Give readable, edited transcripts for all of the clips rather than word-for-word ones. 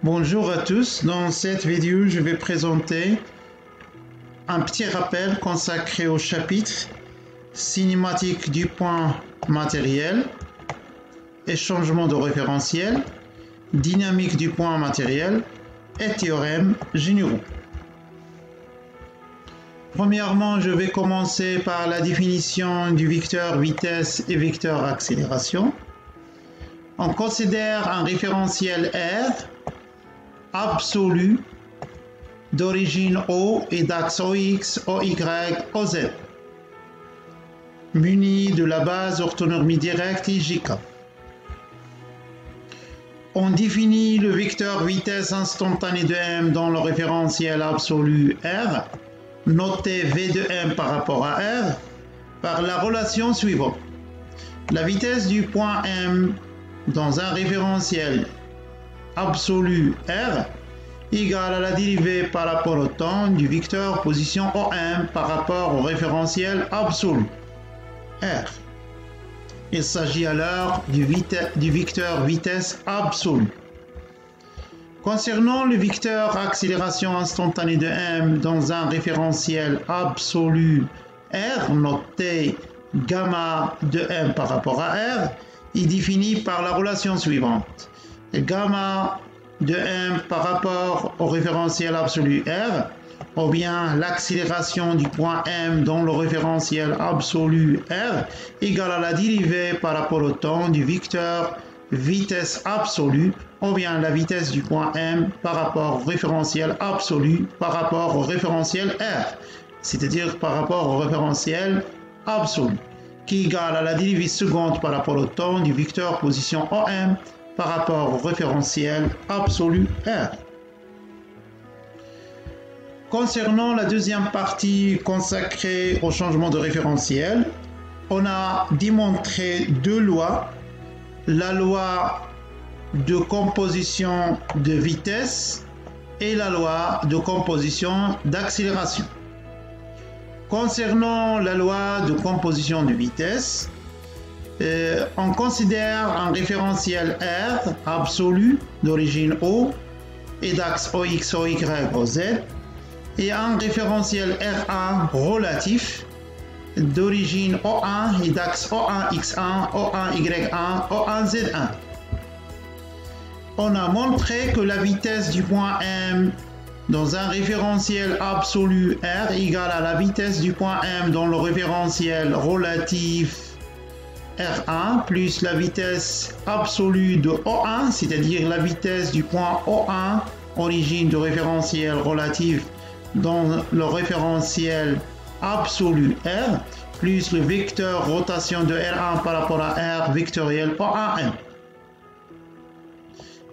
Bonjour à tous, dans cette vidéo je vais présenter un petit rappel consacré au chapitre cinématique du point matériel et changement de référentiel, dynamique du point matériel et théorèmes généraux. Premièrement, je vais commencer par la définition du vecteur vitesse et vecteur accélération. On considère un référentiel R absolu d'origine O et d'axe OX, OY, OZ, muni de la base orthonormée directe IJK. On définit le vecteur vitesse instantanée de M dans le référentiel absolu R, noté V de M par rapport à R, par la relation suivante. La vitesse du point M dans un référentiel absolu R égale à la dérivée par rapport au temps du vecteur position OM par rapport au référentiel absolu R. Il s'agit alors du vecteur vitesse absolue. Concernant le vecteur accélération instantanée de M dans un référentiel absolu R, noté gamma de M par rapport à R, est défini par la relation suivante. Gamma de M par rapport au référentiel absolu R, ou bien l'accélération du point M dans le référentiel absolu R égale à la dérivée par rapport au temps du vecteur vitesse absolue, ou bien la vitesse du point M par rapport au référentiel absolu par rapport au référentiel R, c'est-à-dire par rapport au référentiel absolu, qui est égal à la dérivée seconde par rapport au temps du vecteur position OM par rapport au référentiel absolu R. Concernant la deuxième partie consacrée au changement de référentiel, on a démontré deux lois. La loi de composition de vitesse et la loi de composition d'accélération. Concernant la loi de composition de vitesse, on considère un référentiel R absolu d'origine O et d'axe OX, OY, OZ et un référentiel R1 relatif d'origine O1 et d'axe O1, X1, O1, Y1, O1, Z1. On a montré que la vitesse du point M dans un référentiel absolu R égale à la vitesse du point M dans le référentiel relatif R1 plus la vitesse absolue de O1, c'est-à-dire la vitesse du point O1, origine du référentiel relatif dans le référentiel absolu R, plus le vecteur rotation de R1 par rapport à R vectoriel O1M.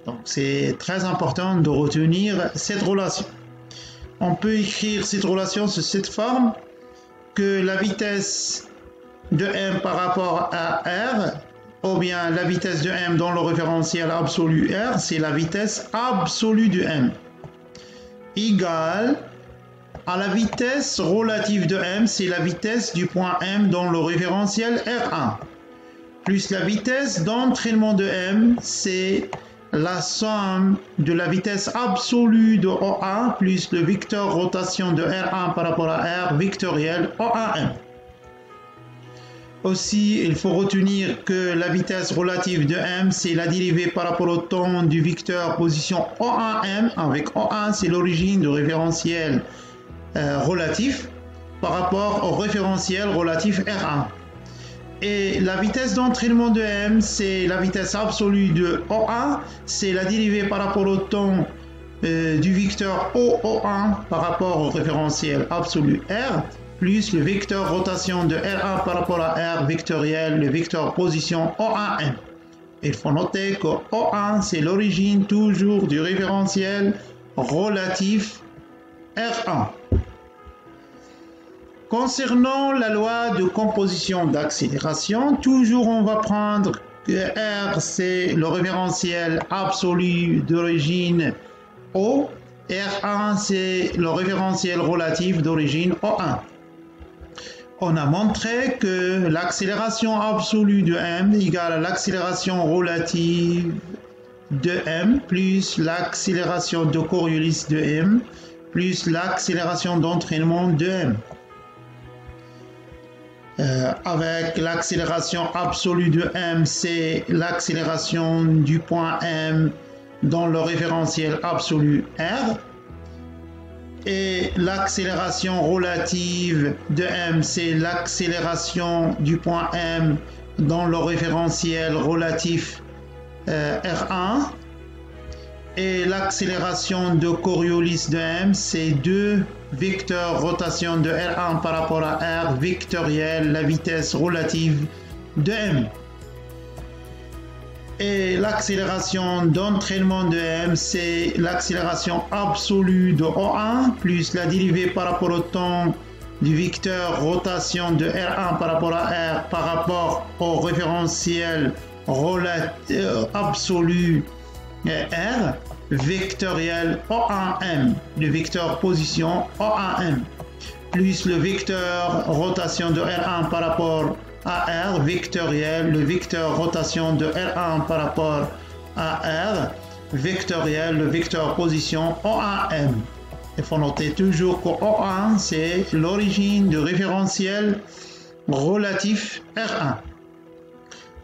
Donc c'est très important de retenir cette relation. On peut écrire cette relation sous cette forme, que la vitesse de M par rapport à R, ou bien la vitesse de M dans le référentiel absolu R, c'est la vitesse absolue de M, égale à la vitesse relative de M, c'est la vitesse du point M dans le référentiel R1, plus la vitesse d'entraînement de M, c'est la somme de la vitesse absolue de O1 plus le vecteur rotation de R1 par rapport à R vectoriel O1M. Aussi, il faut retenir que la vitesse relative de M, c'est la dérivée par rapport au temps du vecteur position O1M, avec O1, c'est l'origine du référentiel relatif par rapport au référentiel relatif R1. Et la vitesse d'entraînement de M, c'est la vitesse absolue de O1, c'est la dérivée par rapport au temps du vecteur OO1 par rapport au référentiel absolu R, plus le vecteur rotation de R1 par rapport à R vectoriel, le vecteur position O1M. Il faut noter que O1, c'est l'origine toujours du référentiel relatif R1. Concernant la loi de composition d'accélération, toujours on va prendre que R, c'est le référentiel absolu d'origine O, R1, c'est le référentiel relatif d'origine O1. On a montré que l'accélération absolue de M égale à l'accélération relative de m plus l'accélération de Coriolis de m plus l'accélération d'entraînement de m. Avec l'accélération absolue de m, c'est l'accélération du point m dans le référentiel absolu r. Et l'accélération relative de m, c'est l'accélération du point m dans le référentiel relatif R1. Et l'accélération de Coriolis de m, c'est 2 vecteurs rotation de R1 par rapport à R vectoriel, la vitesse relative de m. Et l'accélération d'entraînement de m, c'est l'accélération absolue de O1 plus la dérivée par rapport au temps du vecteur rotation de R1 par rapport à R par rapport au référentiel absolu R vectoriel O1M, le vecteur position O1M, plus le vecteur rotation de R1 par rapport à R vectoriel, le vecteur rotation de R1 par rapport à R vectoriel, le vecteur position O1M. Il faut noter toujours que O1, c'est l'origine du référentiel relatif R1.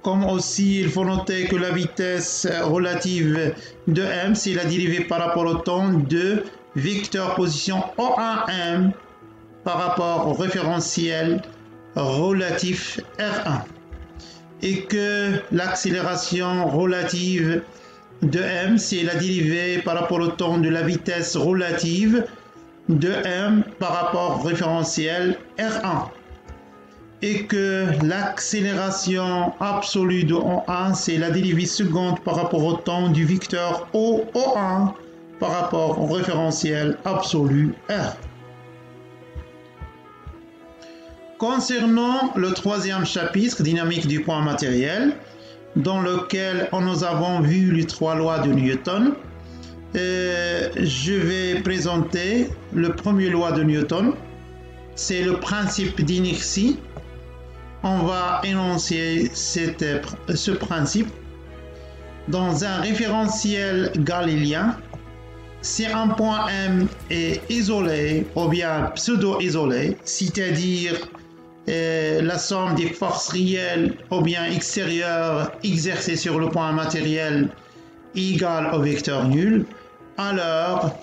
Comme aussi, il faut noter que la vitesse relative de m, c'est la dérivée par rapport au temps de vecteur position O1m par rapport au référentiel relatif R1. Et que l'accélération relative de m, c'est la dérivée par rapport au temps de la vitesse relative de m par rapport au référentiel R1. Et que l'accélération absolue de O1, c'est la dérivée seconde par rapport au temps du vecteur O1 par rapport au référentiel absolu R. Concernant le troisième chapitre, dynamique du point matériel, dans lequel nous avons vu les 3 lois de Newton, je vais présenter le premier loi de Newton, c'est le principe d'inertie. On va énoncer ce principe dans un référentiel galiléen. Si un point M est isolé ou bien pseudo-isolé, c'est-à-dire la somme des forces réelles ou bien extérieures exercées sur le point matériel est égale au vecteur nul, alors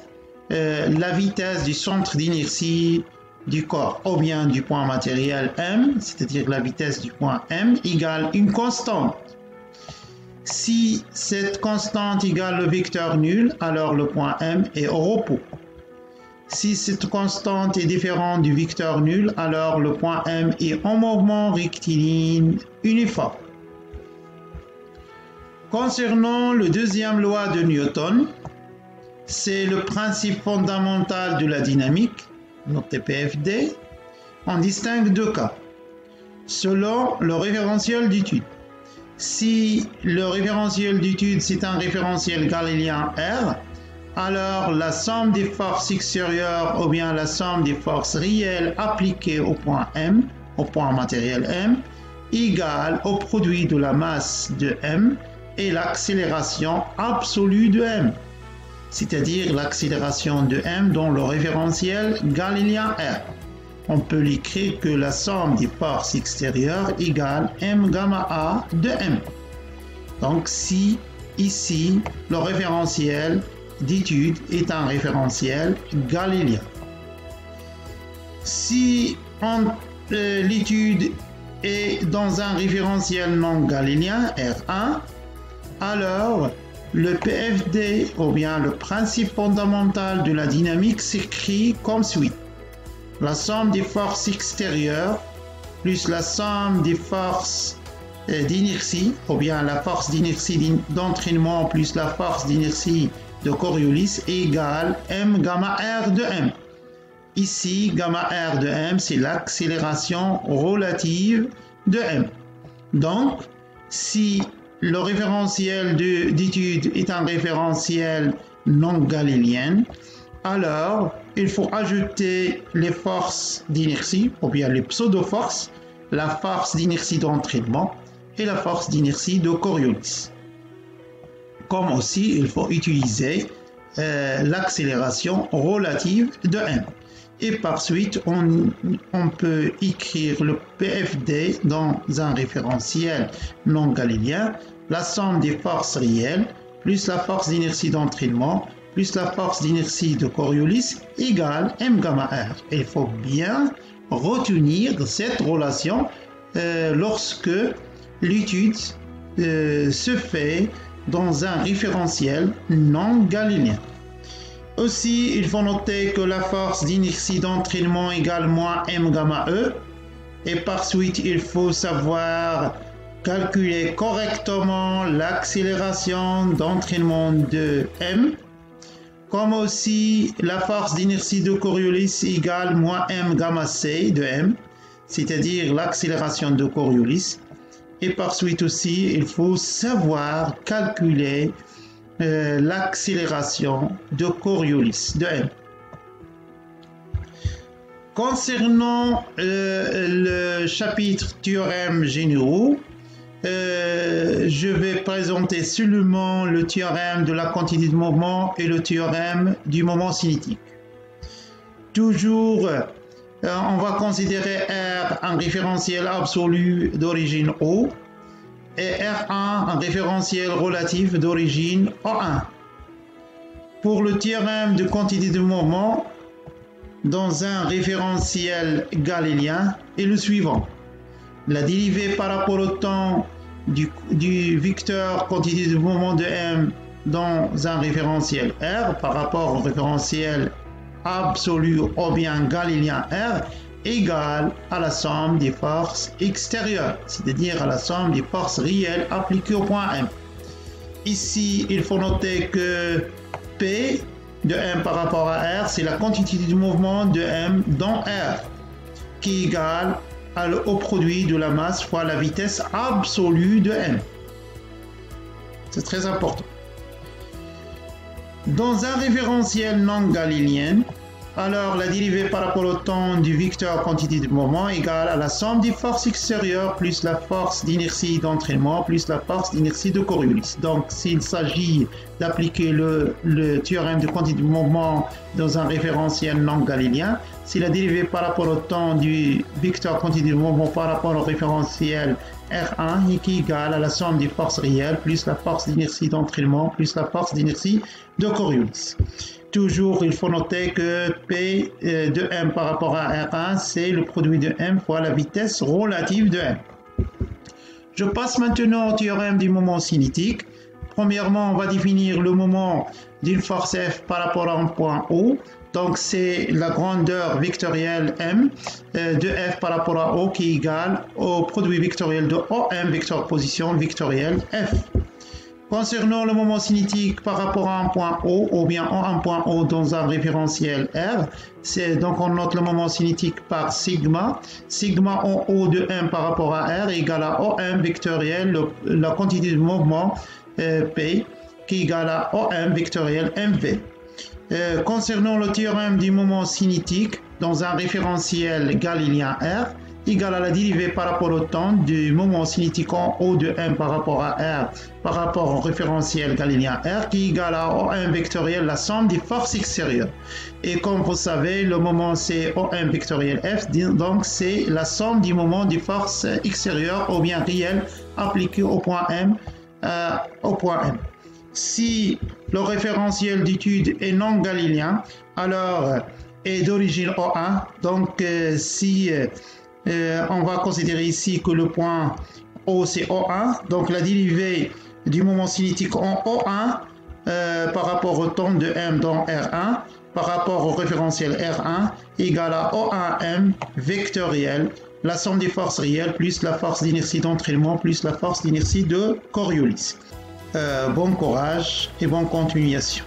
la vitesse du centre d'inertie du corps ou bien du point matériel M, c'est-à-dire la vitesse du point M, égale une constante. Si cette constante égale le vecteur nul, alors le point M est au repos. Si cette constante est différente du vecteur nul, alors le point M est en mouvement rectiligne uniforme. Concernant le deuxième loi de Newton, c'est le principe fondamental de la dynamique, notre PFD, on distingue 2 cas. Selon le référentiel d'étude. Si le référentiel d'étude c'est un référentiel galiléen R, alors la somme des forces extérieures ou bien la somme des forces réelles appliquées au point M, au point matériel M, égale au produit de la masse de M et l'accélération absolue de M, c'est-à-dire l'accélération de m dans le référentiel galiléen R. On peut l'écrire que la somme des forces extérieures égale m gamma a de m. Donc si ici le référentiel d'étude est un référentiel galiléen. Si l'étude est dans un référentiel non galiléen R1, alors le PFD ou bien le principe fondamental de la dynamique s'écrit comme suit. La somme des forces extérieures plus la somme des forces d'inertie ou bien la force d'inertie d'entraînement plus la force d'inertie de Coriolis égale m gamma r de m. Ici, gamma r de m, c'est l'accélération relative de m. Donc, si le référentiel d'étude est un référentiel non galiléen, alors il faut ajouter les forces d'inertie, ou bien les pseudo-forces, la force d'inertie d'entraînement et la force d'inertie de Coriolis. Comme aussi, il faut utiliser l'accélération relative de M. Et par suite, on peut écrire le PFD dans un référentiel non galiléen, la somme des forces réelles plus la force d'inertie d'entraînement plus la force d'inertie de Coriolis égale M gamma R. Il faut bien retenir cette relation lorsque l'étude se fait dans un référentiel non galiléen. Aussi, il faut noter que la force d'inertie d'entraînement égale moins M gamma E. Et par suite, il faut savoir calculer correctement l'accélération d'entraînement de M. Comme aussi, la force d'inertie de Coriolis égale moins M gamma C de M, c'est-à-dire l'accélération de Coriolis. Et par suite aussi, il faut savoir calculer l'accélération de Coriolis de M. Concernant le chapitre théorèmes généraux, je vais présenter seulement le théorème de la quantité de mouvement et le théorème du moment cinétique. Toujours, on va considérer R un référentiel absolu d'origine O et R1 un référentiel relatif d'origine O1. Pour le théorème de quantité de mouvement dans un référentiel galiléen est le suivant. La dérivée par rapport au temps du vecteur quantité de mouvement de M dans un référentiel R par rapport au référentiel absolu ou bien galiléen R égale à la somme des forces extérieures, c'est-à-dire à la somme des forces réelles appliquées au point M. Ici, il faut noter que P de M par rapport à R, c'est la quantité du mouvement de M dans R, qui est égale au produit de la masse fois la vitesse absolue de M. C'est très important. Dans un référentiel non galiléen, alors la dérivée par rapport au temps du vecteur quantité de mouvement égale à la somme des forces extérieures plus la force d'inertie d'entraînement plus la force d'inertie de Coriolis. Donc s'il s'agit d'appliquer le théorème de quantité de mouvement dans un référentiel non galiléen, c'est la dérivée par rapport au temps du vecteur quantité de mouvement par rapport au référentiel R1 qui est égale à la somme des forces réelles plus la force d'inertie d'entraînement plus la force d'inertie de Coriolis. Toujours, il faut noter que P de M par rapport à R1, c'est le produit de M fois la vitesse relative de M. Je passe maintenant au théorème du moment cinétique. Premièrement, on va définir le moment d'une force F par rapport à un point O. Donc, c'est la grandeur vectorielle M de F par rapport à O qui est égale au produit vectoriel de OM, vecteur position vectorielle F. Concernant le moment cinétique par rapport à un point O ou bien un point O dans un référentiel R, donc on note le moment cinétique par sigma. Sigma en O de M par rapport à R est égal à OM vectoriel, la quantité de mouvement P qui est égal à OM vectoriel MV. Concernant le théorème du moment cinétique dans un référentiel galiléen R, égale à la dérivée par rapport au temps du moment cinétique en O de M par rapport à R par rapport au référentiel galiléen R qui est égal à OM vectoriel la somme des forces extérieures. Et comme vous savez, le moment c'est OM vectoriel F, donc c'est la somme du moment des forces extérieures ou bien réelles appliquées au point M. Si le référentiel d'étude est non galiléen, alors est d'origine O1, donc si on va considérer ici que le point O c'est O1, donc la dérivée du moment cinétique en O1 par rapport au temps de M dans R1 par rapport au référentiel R1 égale à O1M vectoriel, la somme des forces réelles plus la force d'inertie d'entraînement plus la force d'inertie de Coriolis. Bon courage et bonne continuation.